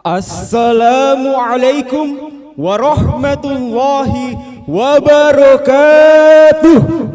Assalamualaikum warahmatullahi wabarakatuh.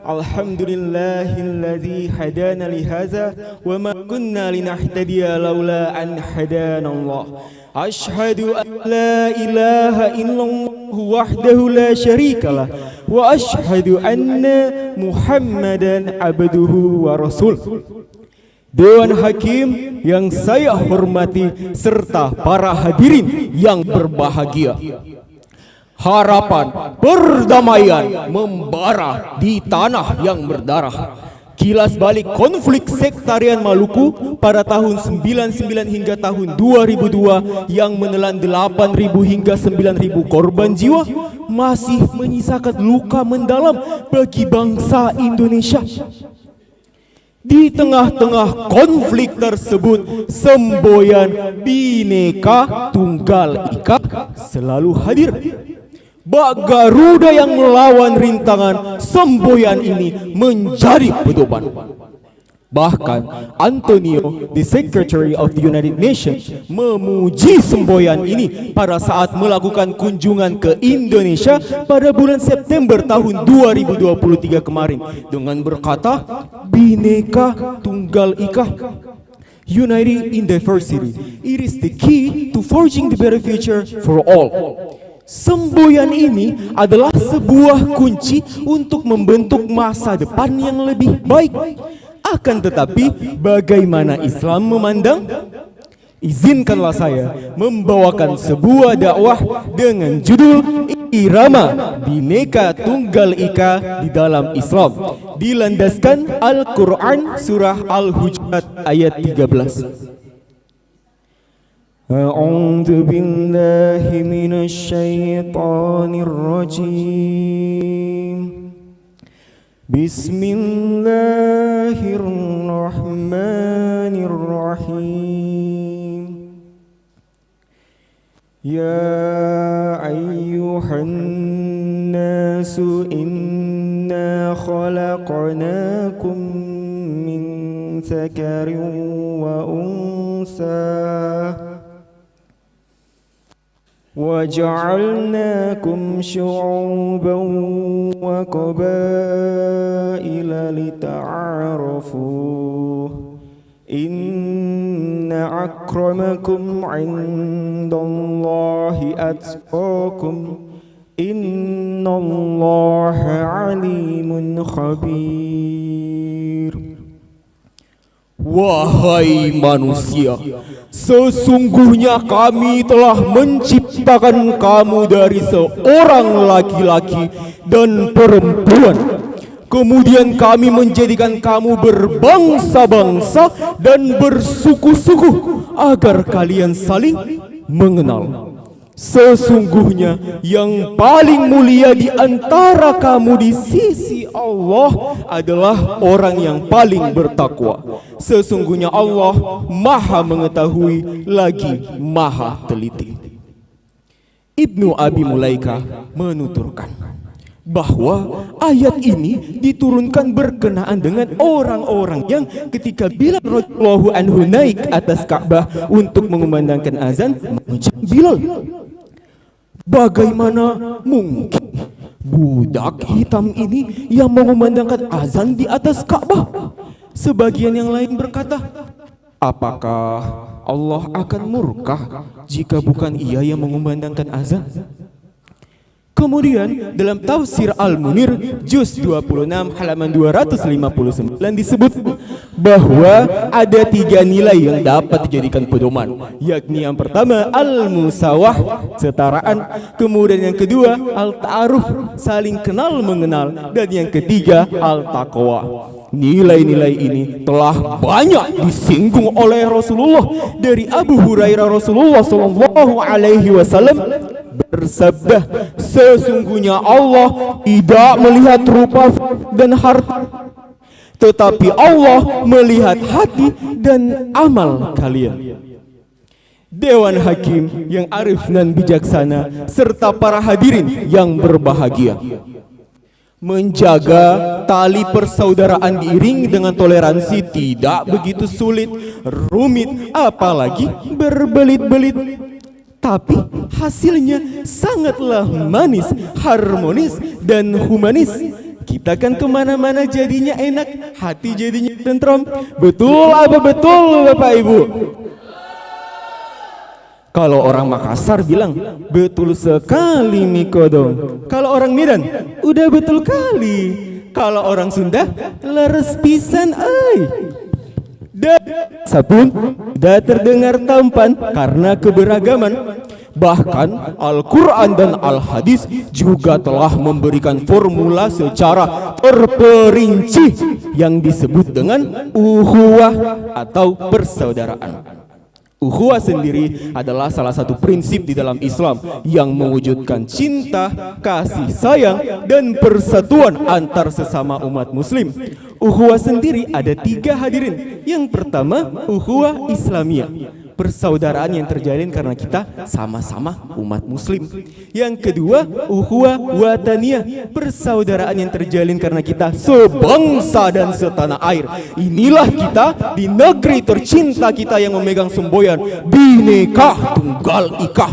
Alhamdulillahilladzi hadana li hadza wa ma kunna linahtadiya laula an hadanallah. Asyhadu an la ilaha illallah wahdahu la syarikalah wa asyhadu anna Muhammadan abduhu wa rasul. Dewan Hakim yang saya hormati serta para hadirin yang berbahagia. Harapan perdamaian membara di tanah yang berdarah. Kilas balik konflik sektarian Maluku pada tahun 99 hingga tahun 2002 yang menelan 8.000 hingga 9.000 korban jiwa masih menyisakan luka mendalam bagi bangsa Indonesia. Di tengah-tengah konflik tersebut, semboyan Bhinneka Tunggal Ika selalu hadir. Bak Garuda yang melawan rintangan, semboyan ini menjadi pedoman. Bahkan Antonio, the Secretary of the United Nations, memuji semboyan ini pada saat melakukan kunjungan ke Indonesia pada bulan September tahun 2023 kemarin dengan berkata, Bhinneka Tunggal Ika, unity in diversity, it is the key to forging the better future for all. Semboyan ini adalah sebuah kunci untuk membentuk masa depan yang lebih baik. Akan tetapi, bagaimana Islam memandang? Izinkanlah saya membawakan sebuah dakwah dengan judul Irama Bhinneka Tunggal Ika di dalam Islam, dilandaskan Al-Quran Surah Al-Hujurat ayat 13. A'udzu billahi minasy syaithanir rajim. Bismillahirrahmanirrahim. Ya ayyuhan nasu inna khalaqnakum min dzakarin wa unsa وَجَعَلْنَاكُمْ شُعُوبًا وَقَبَائِلَ لِتَعَارَفُوا إِنَّ أَكْرَمَكُمْ عِندَ اللَّهِ أَتْقَاكُمْ إِنَّ اللَّهَ عَلِيمٌ خَبِيرٌ. Wahai manusia, sesungguhnya kami telah menciptakan kamu dari seorang laki-laki dan perempuan. Kemudian kami menjadikan kamu berbangsa-bangsa dan bersuku-suku agar kalian saling mengenal. Sesungguhnya yang paling mulia di antara kamu di sisi Allah adalah orang yang paling bertakwa. Sesungguhnya Allah Maha mengetahui lagi Maha teliti. Ibnu Abi Mulaika menuturkan bahwa ayat ini diturunkan berkenaan dengan orang-orang yang ketika Bilal radhiyallahu anhu naik atas Ka'bah untuk mengumandangkan azan, mengucap Bilal, bagaimana mungkin budak hitam ini yang mengumandangkan azan di atas Ka'bah? Sebagian yang lain berkata, apakah Allah akan murka jika bukan ia yang mengumandangkan azan? Kemudian dalam tafsir Al-Munir juz 26 halaman 259 disebut bahwa ada 3 nilai yang dapat dijadikan pedoman, yakni yang pertama al-musawah, setaraan, kemudian yang kedua al-ta'aruf, saling kenal mengenal, dan yang ketiga al-taqwa. Nilai-nilai ini telah banyak disinggung oleh Rasulullah. Dari Abu Hurairah, Rasulullah SAW bersabda, sesungguhnya Allah tidak melihat rupa dan harta, tetapi Allah melihat hati dan amal kalian. Dewan Hakim yang arif dan bijaksana serta para hadirin yang berbahagia, Menjaga tali persaudaraan diiringi dengan toleransi tidak begitu sulit, rumit, apalagi berbelit-belit. Tapi hasilnya sangatlah manis, harmonis, dan humanis. Kita kan kemana-mana jadinya enak, hati jadinya tentram. Betul apa betul Bapak Ibu? Kalau orang Makassar bilang, betul sekali Mikodong. Kalau orang Medan, udah betul kali. Kalau orang Sunda, leres pisan ay. Dan sapun tidak terdengar tampan karena keberagaman. Bahkan Al-Quran dan Al-Hadis juga telah memberikan formula secara terperinci yang disebut dengan ukhuwah atau persaudaraan. Ukhuwah sendiri adalah salah satu prinsip di dalam Islam yang mewujudkan cinta, kasih sayang, dan persatuan antar sesama umat muslim. Ukhuwah sendiri ada 3 hadirin. Yang pertama, ukhuwah Islamiyah, persaudaraan yang terjalin karena kita sama-sama umat muslim. Yang kedua, ukhuwah wataniyah, persaudaraan yang terjalin karena kita sebangsa dan setanah air. Inilah kita di negeri tercinta kita yang memegang semboyan Bhinneka Tunggal Ika.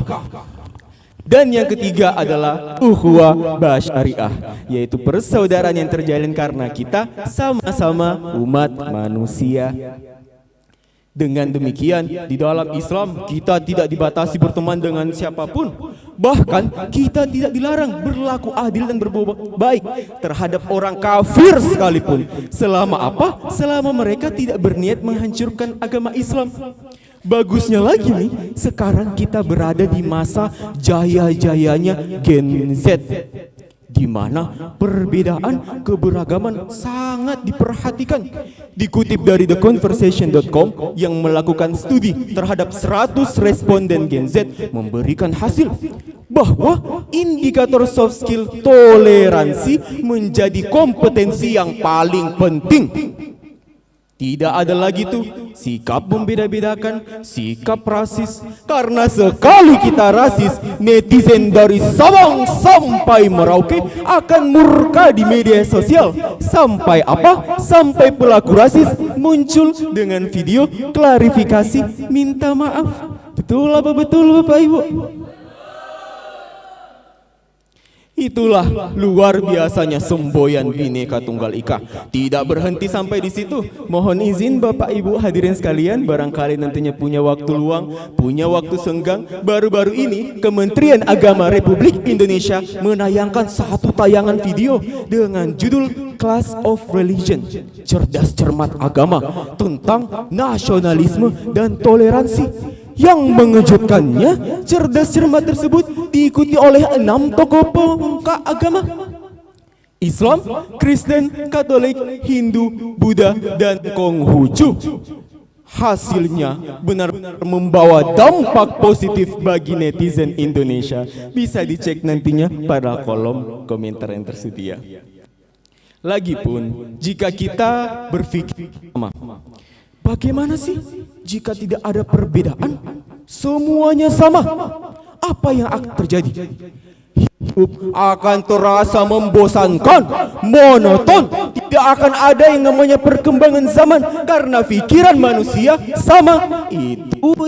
Dan yang ketiga adalah ukhuwah basyariah, yaitu persaudaraan yang terjalin karena kita sama-sama umat manusia. Dengan demikian, di dalam Islam kita tidak dibatasi berteman dengan siapapun. Bahkan kita tidak dilarang berlaku adil dan berbuat baik terhadap orang kafir sekalipun. Selama apa? Selama mereka tidak berniat menghancurkan agama Islam. Bagusnya lagi nih, sekarang kita berada di masa jaya-jayanya Gen Z, di mana perbedaan keberagaman sangat diperhatikan. Dikutip dari theconversation.com yang melakukan studi terhadap 100 responden Gen Z memberikan hasil bahwa indikator soft skill toleransi menjadi kompetensi yang paling penting. Tidak ada lagi tuh sikap membeda-bedakan, sikap rasis. Karena sekali kita rasis, netizen dari Sabang sampai Merauke akan murka di media sosial. Sampai apa? Sampai pelaku rasis muncul dengan video klarifikasi minta maaf. Betul apa betul Bapak Ibu? Itulah luar biasanya semboyan Bhinneka Tunggal Ika. Tidak berhenti sampai di situ. Mohon izin Bapak Ibu hadirin sekalian, barangkali nantinya punya waktu luang, punya waktu senggang. Baru-baru ini Kementerian Agama Republik Indonesia menayangkan satu tayangan video dengan judul Class of Religion, cerdas cermat agama, tentang nasionalisme dan toleransi. Yang mengejutkannya, cerdas cermat tersebut diikuti oleh 6 tokoh pemuka agama Islam, Kristen, Katolik, Hindu, Buddha, dan Konghucu. Hasilnya benar-benar membawa dampak positif bagi netizen Indonesia. Bisa dicek nantinya pada kolom komentar yang tersedia. Lagipun, jika kita berpikir sama, bagaimana sih jika tidak ada perbedaan? Semuanya sama. Apa yang akan terjadi? Hidup akan terasa membosankan, monoton. Tidak akan ada yang namanya perkembangan zaman karena pikiran manusia sama.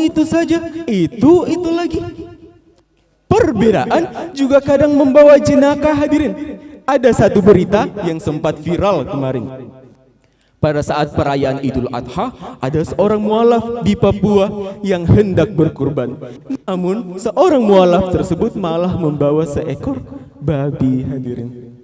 Itu saja, itu lagi. Perbedaan juga kadang membawa jenaka hadirin. Ada satu berita yang sempat viral kemarin. Pada saat perayaan Idul Adha, ada seorang mualaf di Papua yang hendak berkurban. Namun, seorang mualaf tersebut malah membawa seekor babi hadirin.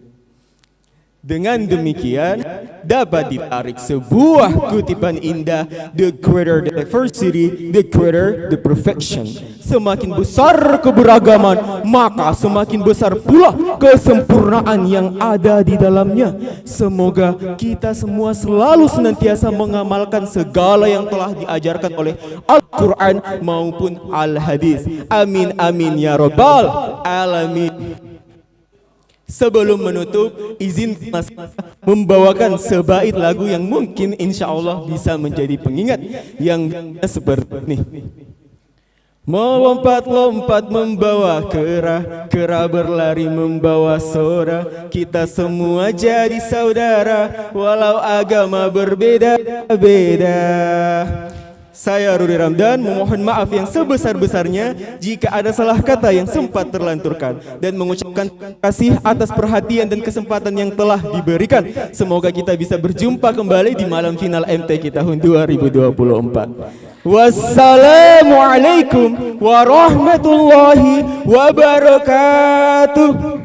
Dengan demikian, dapat ditarik sebuah kutipan indah, the greater the diversity, the greater the perfection. Semakin besar keberagaman, maka semakin besar pula kesempurnaan yang ada di dalamnya. Semoga kita semua selalu senantiasa mengamalkan segala yang telah diajarkan oleh Al-Quran maupun Al-Hadis. Amin amin ya rabbal alamin. Sebelum menutup, izin membawakan sebait lagu yang mungkin insya Allah bisa menjadi pengingat yang seperti ini. Melompat-lompat membawa kera, kera berlari membawa soda. Kita semua jadi saudara, walau agama berbeda-beda. Saya Rudi Ramdan memohon maaf yang sebesar-besarnya jika ada salah kata yang sempat terlanturkan, dan mengucapkan terima kasih atas perhatian dan kesempatan yang telah diberikan. Semoga kita bisa berjumpa kembali di malam final MTQ tahun 2024. Wassalamualaikum warahmatullahi wabarakatuh.